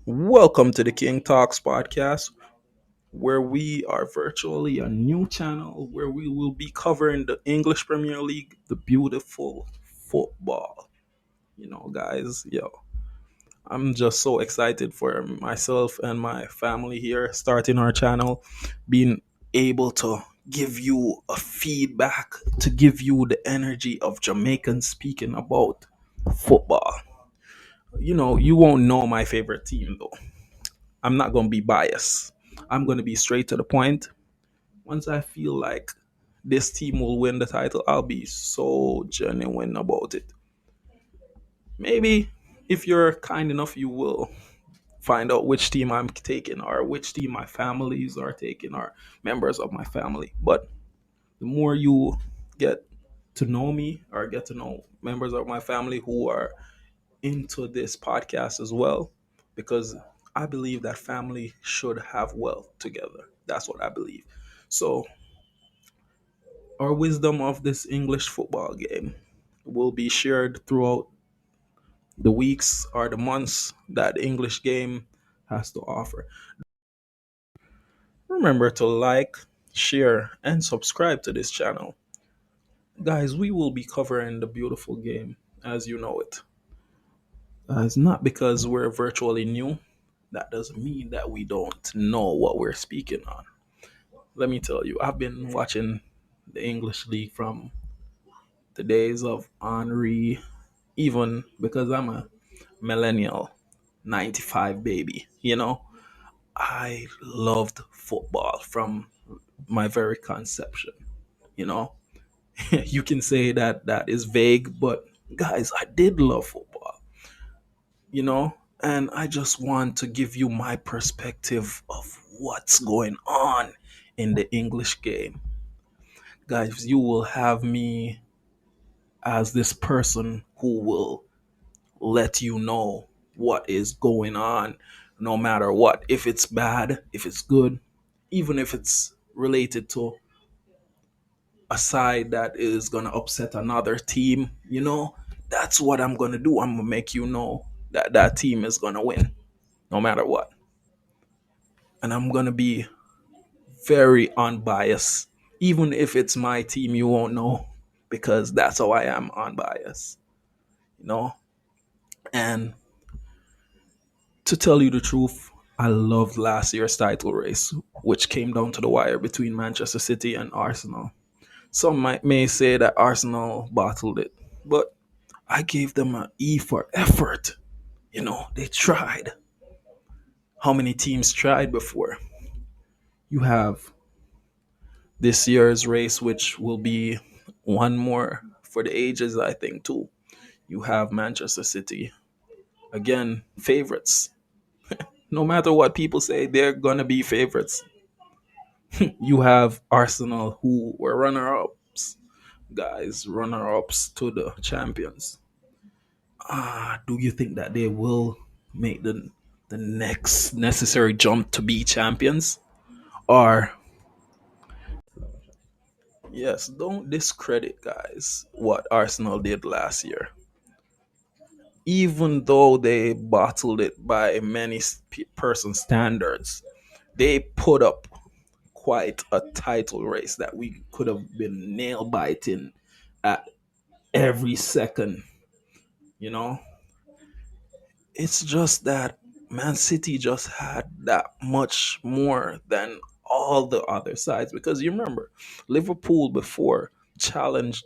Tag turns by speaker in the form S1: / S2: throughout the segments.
S1: Welcome to the King Talks podcast, where we are virtually a new channel where we will be covering the English Premier League, the beautiful football. Guys, I'm just so excited for myself and my family here starting our channel, being able to give you a feedback, to give you the energy of Jamaicans speaking about football. You won't know my favorite team though. I'm not going to be biased. I'm going to be straight to the point. Once I feel like this team will win the title, I'll be so genuine about it. Maybe if you're kind enough, you will find out which team I'm taking or which team my families are taking or members of my family. But the more you get to know me or get to know members of my family who are into this podcast as well, because I believe that family should have wealth together. That's what I believe. So, our wisdom of this English football game will be shared throughout the weeks or the months that the English game has to offer. Remember to like, share, and subscribe to this channel. Guys, we will be covering the beautiful game as you know it. It's not because we're virtually new. That doesn't mean that we don't know what we're speaking on. Let me tell you, I've been watching the English League from the days of Henri, even because I'm a millennial, 95 baby. I loved football from my very conception. You know, you can say that that is vague, but guys, I did love football. you know and I just want to give you my perspective of what's going on in the English game. Guys, you will have me as this person who will let you know what is going on, no matter what, if it's bad, if it's good, even if it's related to a side that is going to upset another team. That's what I'm going to do. I'm going to make you know that that team is going to win no matter what. And I'm going to be very unbiased. Even if it's my team, you won't know because that's how I am, unbiased. You know? And to tell you the truth, I loved last year's title race, which came down to the wire between Manchester City and Arsenal. Some may say that Arsenal bottled it, but I gave them an E for effort. They tried. How many teams tried before? You have this year's race, which will be one more for the ages, I think, too. You have Manchester City, again, favorites. No matter what people say, they're going to be favorites. You have Arsenal, who were runner ups, guys, runner ups to the champions. Do you think that they will make the next necessary jump to be champions? Or, yes, don't discredit, guys, what Arsenal did last year. Even though they bottled it by many person standards, they put up quite a title race that we could have been nail biting at every second. You know, it's just that Man City just had that much more than all the other sides, because you remember Liverpool before challenged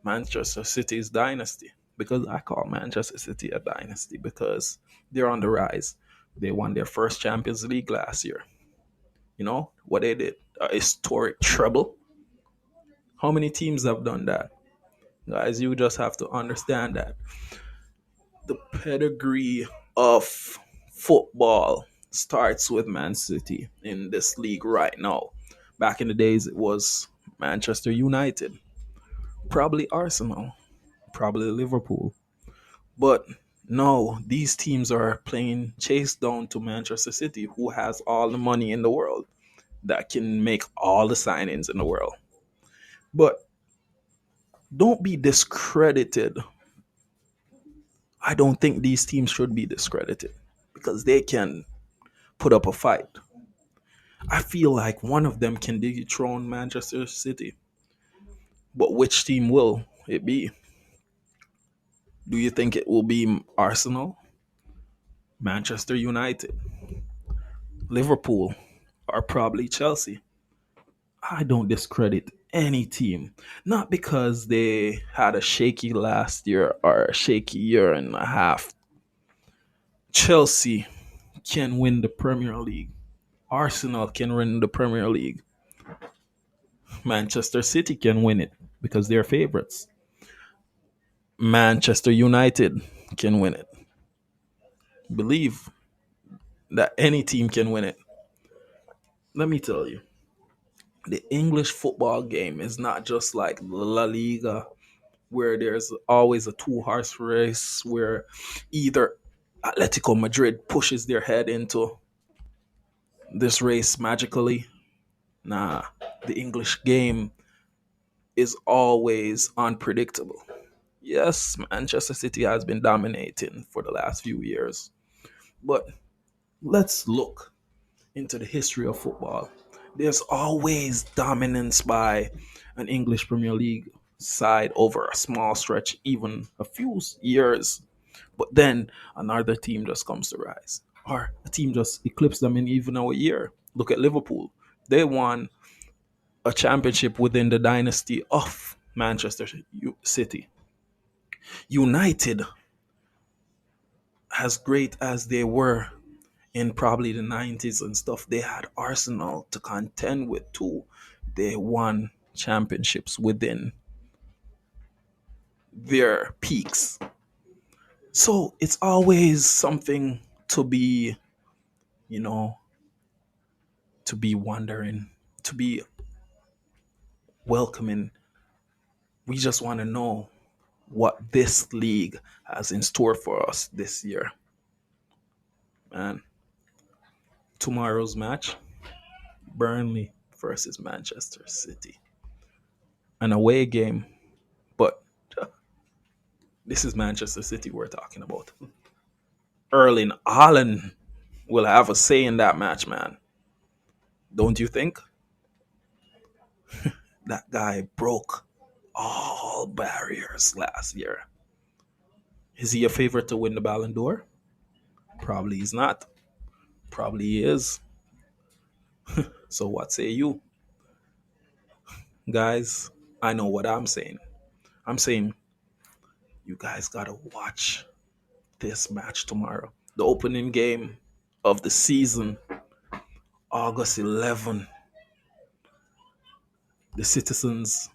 S1: Manchester City's dynasty, because I call Manchester City a dynasty because they're on the rise. They won their first Champions League last year. You know what they did? A historic treble. How many teams have done that? Guys, you just have to understand that the pedigree of football starts with Man City in this league right now. Back in the days, it was Manchester United, probably Arsenal, probably Liverpool. But no, these teams are playing chase down to Manchester City, who has all the money in the world that can make all the signings in the world. But don't be discredited. I don't think these teams should be discredited because they can put up a fight. I feel like one of them can dethrone Manchester City, but which team will it be? Do you think it will be Arsenal, Manchester United, Liverpool, or probably Chelsea? I don't discredit any team, not because they had a shaky last year or a shaky year and a half. Chelsea can win the Premier League. Arsenal can win the Premier League. Manchester City can win it because they're favorites. Manchester United can win it. Believe that any team can win it. Let me tell you, the English football game is not just like La Liga, where there's always a two-horse race where either Atletico Madrid pushes their head into this race magically. Nah, the English game is always unpredictable. Yes, Manchester City has been dominating for the last few years, but let's look into the history of football. There's always dominance by an English Premier League side over a small stretch, even a few years. But then another team just comes to rise, or a team just eclipses them in even a year. Look at Liverpool. They won a championship within the dynasty of Manchester City. United, as great as they were in probably the 90s and stuff, they had Arsenal to contend with too. They won championships within their peaks. So it's always something to be, you know, to be wondering, to be welcoming. We just want to know what this league has in store for us this year. And tomorrow's match, Burnley versus Manchester City. An away game, but this is Manchester City we're talking about. Erling Haaland will have a say in that match, man. Don't you think? That guy broke all barriers last year. Is he a favorite to win the Ballon d'Or? Probably he's not. Probably he is. So what say you? Guys, I know what I'm saying. I'm saying you guys gotta watch this match tomorrow. The opening game of the season, August 11. The Citizens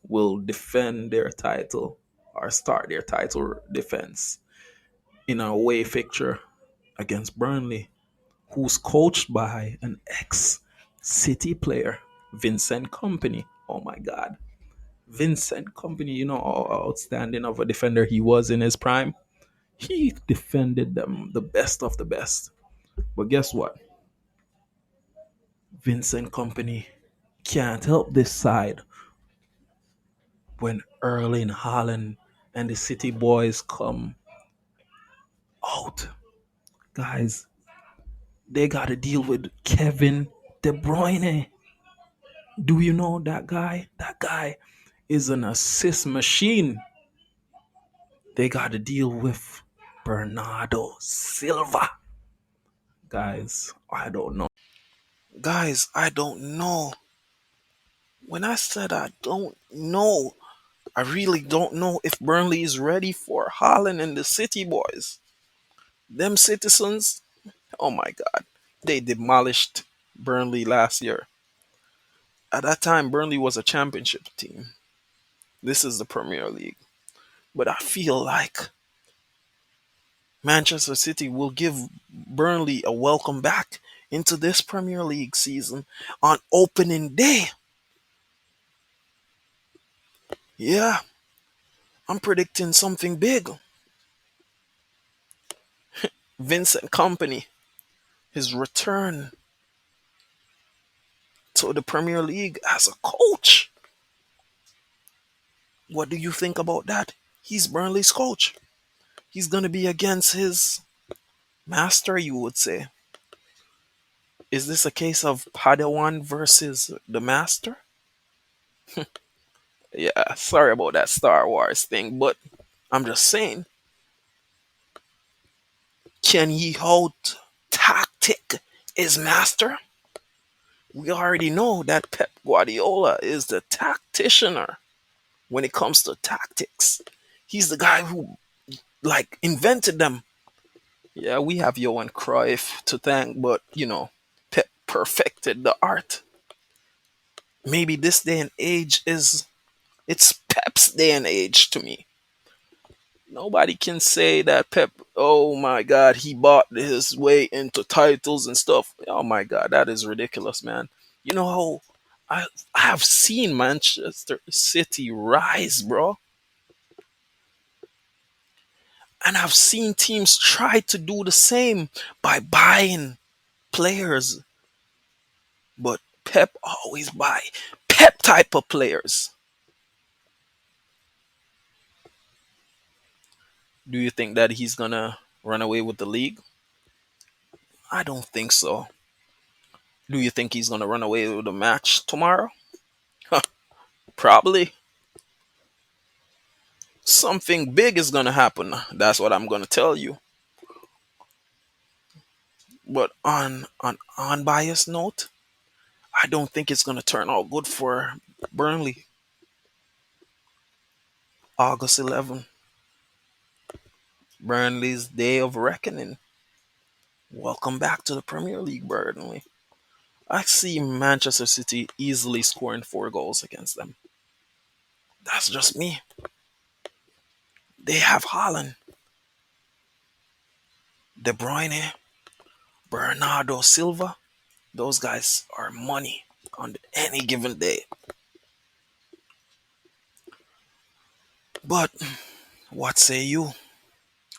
S1: will defend their title or start their title defense in a away fixture against Burnley, who's coached by an ex City player, Vincent Company. Oh my God. Vincent Company, you know how outstanding of a defender he was in his prime. He defended them the best of the best. But guess what? Vincent Company can't help this side when Erling Haaland and the City boys come out. Guys, they got to deal with Kevin De Bruyne. Do you know that guy? That guy is an assist machine. They got to deal with Bernardo Silva. Guys, I don't know. Guys, I don't know. When I said I don't know, I really don't know if Burnley is ready for Haaland and the City boys. Them citizens, oh my God, they demolished Burnley last year. At that time, Burnley was a championship team. This is the Premier League. But I feel like Manchester City will give Burnley a welcome back into this Premier League season on opening day. Yeah, I'm predicting something big. Vincent Company, his return to the Premier League as a coach. What do you think about that? He's Burnley's coach. He's gonna be against his master, you would say. Is this a case of Padawan versus the master? Yeah, sorry about that Star Wars thing, but I'm just saying, can he hold tactic his master? We already know that Pep Guardiola is the tacticianer when it comes to tactics. He's the guy who like invented them. Yeah, we have Johan Cruyff to thank, but Pep perfected the art. Maybe this day and age is it's Pep's day and age to me. Nobody can say that Pep, oh my God, he bought his way into titles and stuff. Oh my God, that is ridiculous, man. You know how I have seen Manchester City rise, bro. And I've seen teams try to do the same by buying players, but Pep always buy Pep type of players. Do you think that he's gonna run away with the league? I don't think so. Do you think he's gonna run away with the match tomorrow? Probably. Something big is gonna happen. That's what I'm gonna tell you. But on unbiased note, I don't think it's gonna turn out good for Burnley. August 11th, Burnley's day of reckoning. Welcome back to the Premier League, Burnley. I see Manchester City easily scoring 4 goals against them. That's just me. They have Haaland, De Bruyne, Bernardo Silva. Those guys are money on any given day. But what say you?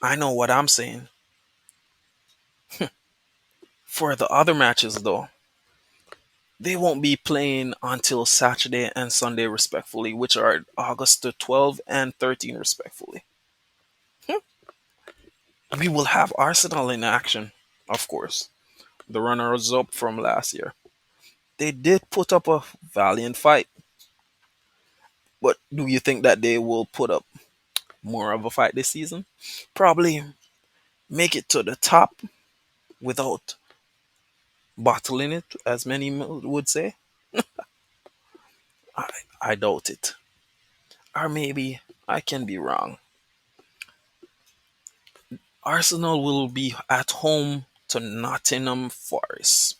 S1: I know what I'm saying. For the other matches, though, they won't be playing until Saturday and Sunday, respectfully, which are August the 12th and 13th, respectfully. We will have Arsenal in action, of course, the runners up from last year. They did put up a valiant fight, but do you think that they will put up more of a fight this season? Probably make it to the top without bottling it, as many would say. I, I doubt it. Or maybe I can be wrong. Arsenal will be at home to Nottingham Forest.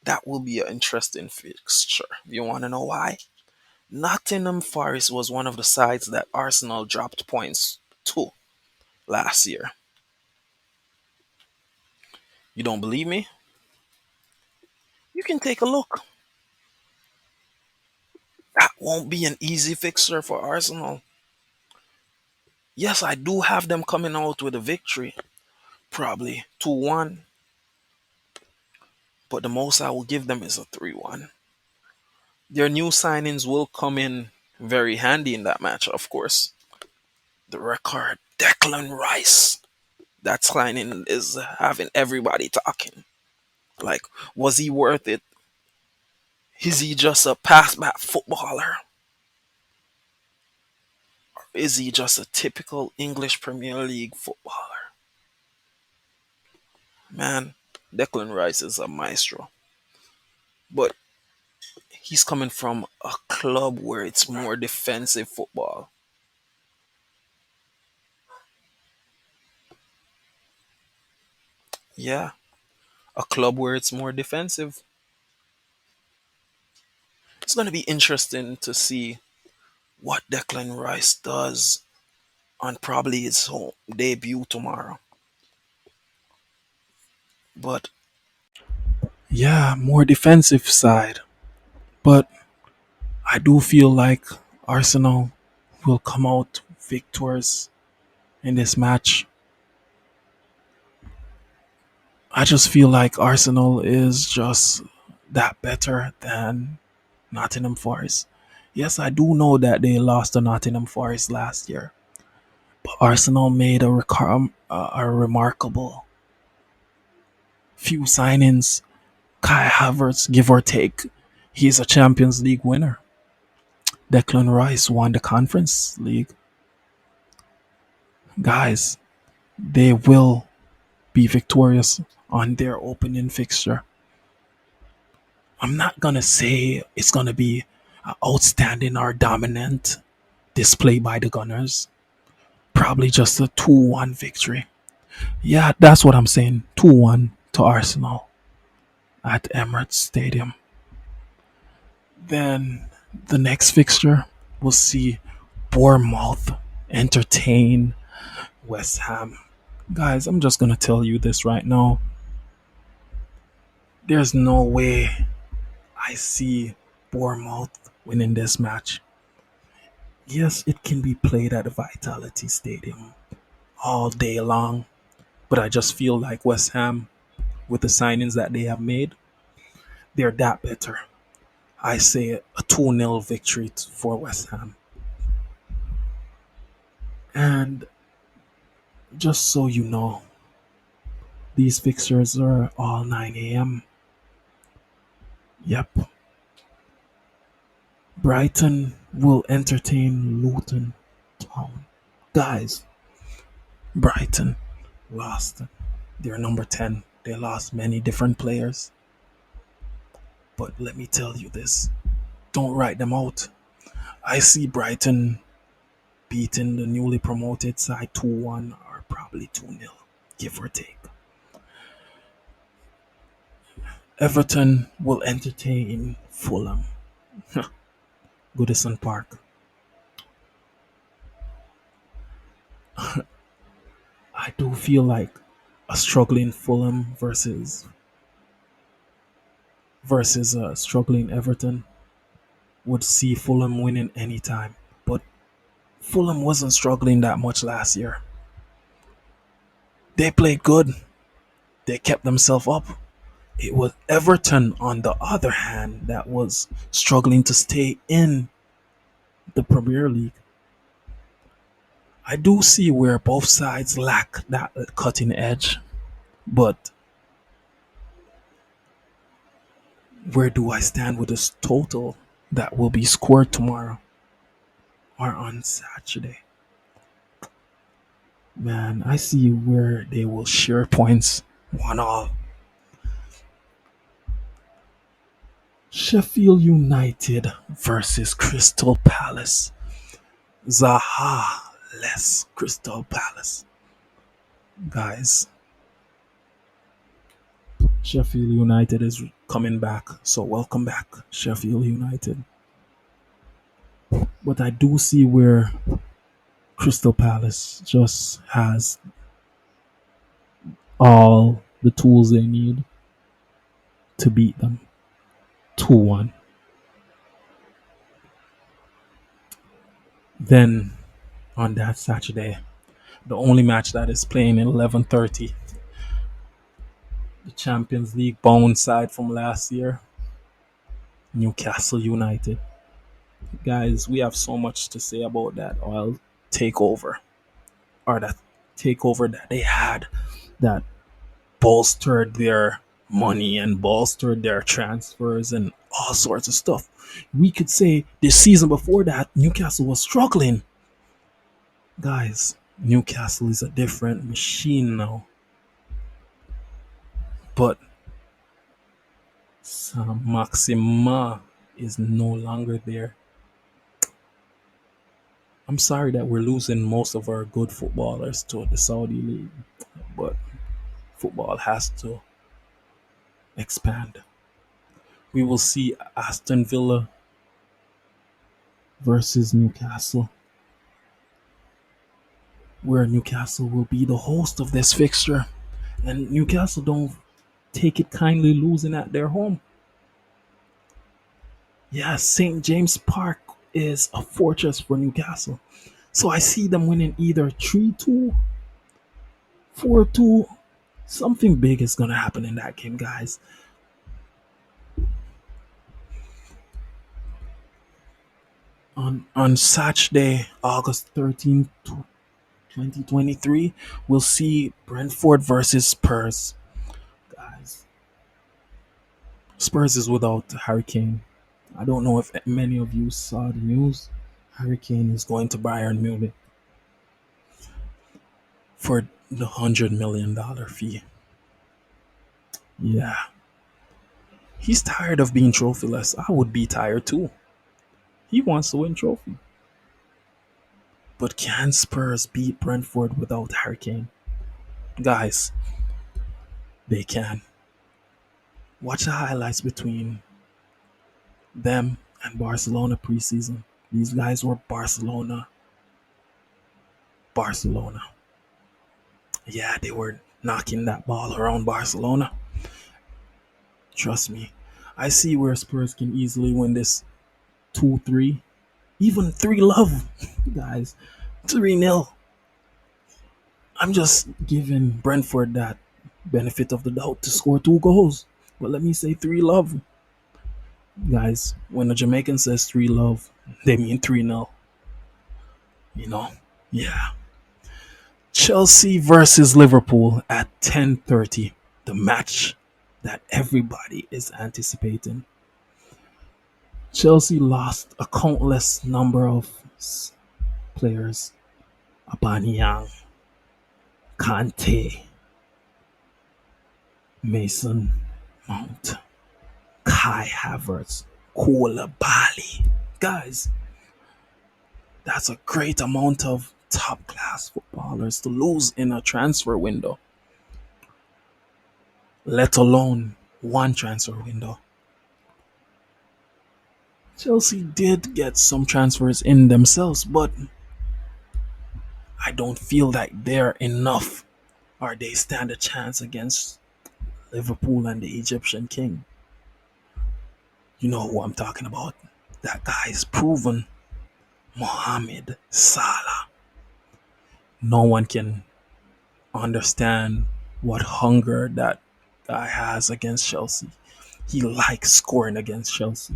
S1: That will be an interesting fixture. You want to know why? Nottingham Forest was one of the sides that Arsenal dropped points to last year. You don't believe me? You can take a look. That won't be an easy fixture for Arsenal. Yes, I do have them coming out with a victory, probably 2-1, but the most I will give them is a 3-1. Their new signings will come in very handy in that match, of course. The record, Declan Rice. That signing is having everybody talking. Like, was he worth it? Is he just a pass back footballer? Or is he just a typical English Premier League footballer? Man, Declan Rice is a maestro. But he's coming from a club where it's more defensive football. Yeah, a club where it's more defensive. It's going to be interesting to see what Declan Rice does on probably his home debut tomorrow. But yeah, more defensive side. But I do feel like Arsenal will come out victors in this match. I just feel like Arsenal is just that better than Nottingham Forest. Yes, I do know that they lost to Nottingham Forest last year. But Arsenal made a remarkable few signings. Kai Havertz, give or take, he's a Champions League winner. Declan Rice won the Conference League. Guys, they will be victorious on their opening fixture. I'm not gonna say it's gonna be an outstanding or dominant display by the Gunners. Probably just a 2-1 victory. Yeah, that's what I'm saying. 2-1 to Arsenal at Emirates Stadium. Then the next fixture, we'll see Bournemouth entertain West Ham. Guys, I'm just gonna tell you this right now. There's no way I see Bournemouth winning this match. Yes, it can be played at the Vitality Stadium all day long, but I just feel like West Ham, with the signings that they have made, they're that better. I say a 2-0 victory for West Ham. And just so you know, these fixtures are all 9 a.m. Yep. Brighton will entertain Luton Town. Guys, Brighton lost. They're number 10. They lost many different players. But let me tell you this, don't write them out. I see Brighton beating the newly promoted side 2-1 or probably 2-0, give or take. Everton will entertain Fulham. Goodison Park. I do feel like a struggling Fulham versus a struggling Everton would see Fulham winning anytime. But Fulham wasn't struggling that much last year. They played good. They kept themselves up. It was Everton, on the other hand, that was struggling to stay in the Premier League. I do see where both sides lack that cutting edge, but where do I stand with this total that will be scored tomorrow or on Saturday? Man, I see where they will share points 1-all. Sheffield United versus Crystal Palace. Zaha less Crystal Palace. Guys, Sheffield United is coming back, so welcome back, Sheffield United. But I do see where Crystal Palace just has all the tools they need to beat them 2-1. Then on that Saturday, the only match that is playing at 11:30, the Champions League bound side from last year, Newcastle United. Guys, we have so much to say about that oil takeover, or that takeover that they had, that bolstered their money and bolstered their transfers and all sorts of stuff. We could say this season before that, Newcastle was struggling. Guys, Newcastle is a different machine now. But Sam Maxima is no longer there. I'm sorry that we're losing most of our good footballers to the Saudi League, but football has to expand. We will see Aston Villa versus Newcastle, where Newcastle will be the host of this fixture. And Newcastle don't take it kindly losing at their home. Yeah, St. James Park is a fortress for Newcastle. So I see them winning either 3-2, 4-2. Something big is going to happen in that game, guys. On Saturday, August 13th, 2023, we'll see Brentford versus Spurs. Guys, Spurs is without Harry Kane. I don't know if many of you saw the news. Harry Kane is going to Bayern Munich for the $100 million fee. Yeah, he's tired of being trophyless. I would be tired too. He wants to win trophy. But can Spurs beat Brentford without Harry Kane? Guys, they can. Watch the highlights between them and Barcelona preseason. These guys were Barcelona. Barcelona. Yeah, they were knocking that ball around Barcelona. Trust me. I see where Spurs can easily win this 2-3, even 3 love, guys. 3-0. I'm just giving Brentford that benefit of the doubt to score 2 goals. But let me say 3 love. Guys, when a Jamaican says 3 love, they mean 3-0. You know? Yeah. Chelsea versus Liverpool at 10:30. The match that everybody is anticipating. Chelsea lost a countless number of players. Aubameyang, Kante, Mason Mount, Kai Havertz, Koulibaly. Guys, that's a great amount of top class footballers to lose in a transfer window, let alone one transfer window. Chelsea did get some transfers in themselves, but I don't feel like they're enough or they stand a chance against Liverpool and the Egyptian king. You know who I'm talking about. That guy is proven. Mohamed Salah. No one can understand what hunger that guy has against Chelsea. He likes scoring against Chelsea.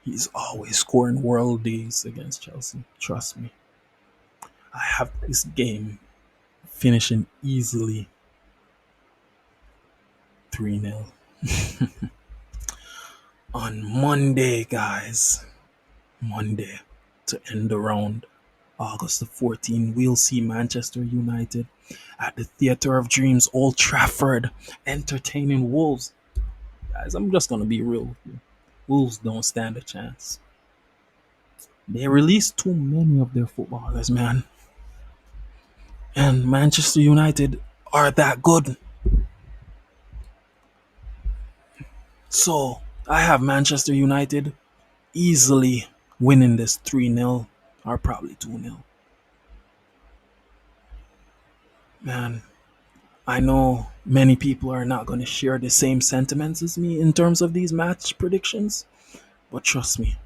S1: He's always scoring worldies against Chelsea. Trust me. I have this game finishing easily 3-0. On Monday, guys. Monday to end the round. August the 14th, we'll see Manchester United at the Theatre of Dreams, Old Trafford, entertaining Wolves. Guys, I'm just going to be real with you. Wolves don't stand a chance. They released too many of their footballers, man. And Manchester United are that good. So, I have Manchester United easily winning this 3-0 or probably 2-0. Man, I know many people are not going to share the same sentiments as me in terms of these match predictions, but trust me,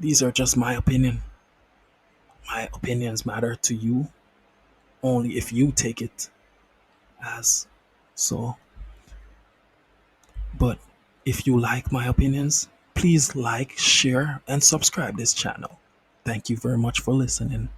S1: these are just my opinion. My opinions matter to you only if you take it as so. But if you like my opinions, please like, share, and subscribe this channel. Thank you very much for listening.